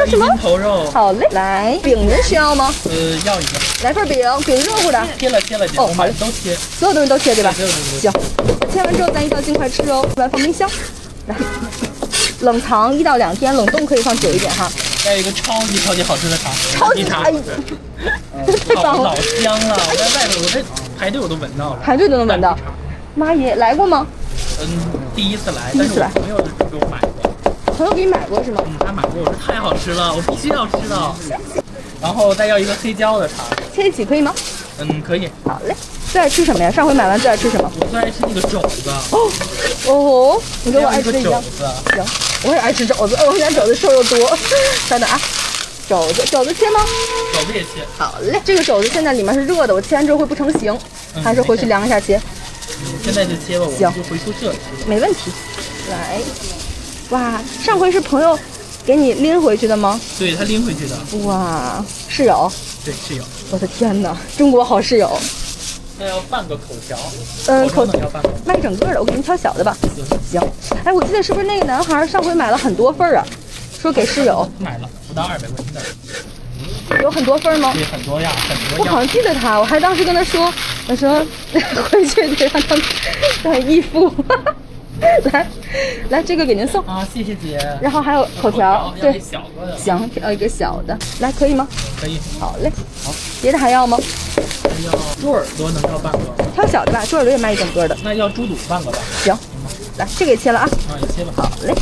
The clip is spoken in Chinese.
个什么？金头肉。好嘞，来饼您需要吗？要一个。来份饼，饼热乎的。切了姐，哦，好嘞，都切，所有东西都切对吧？所有东西行，切完之后咱一定要尽快吃哦，来放冰箱。来，冷藏1到2天，冷冻可以放久一点哈。还有一个超级好吃的茶，超级茶，哎，太棒了，老香了！我在外头，我这排队我都闻到了，排队都能闻到。妈耶，来过吗？第一次来，第一次来，朋友给我买过。朋友给你买过是吗？他买过，我说太好吃了，我必须要吃到。然后再要一个黑椒的茶，切一起可以吗？可以。好嘞。最爱吃什么呀？上回买完最爱吃什么？我最爱吃那个肘子。哦，你跟我爱吃的一样。行，我也爱吃肘子，我们家肘子瘦肉多。等等啊，肘子切吗？肘子也切。好嘞，这个肘子现在里面是热的，我切完之后会不成形，还是回去凉一下切？现在就切吧，我行，就回宿舍吃。没问题。来，哇，上回是朋友给你拎回去的吗？对他拎回去的。哇，室友。对，室友。我的天哪，中国好室友。那要半个口条。口条要半个。卖整个的，我给您挑小的吧。行。哎，我记得是不是那个男孩上回买了很多份啊？说给室友。买了，不到200块钱的。有很多份吗？对，很多呀，很多。我好像记得他，我还当时跟他说，我说回去得让他当义父。来，这个给您送啊，谢谢姐。然后还有口条，对，小个的。行，挑一个小的，来，可以吗？可以。好嘞。好，别的还要吗？要猪耳朵能要半个。挑小的吧，猪耳朵也卖一整个的。那要猪肚半个吧。行，来，这个也切了啊。也切了。好嘞。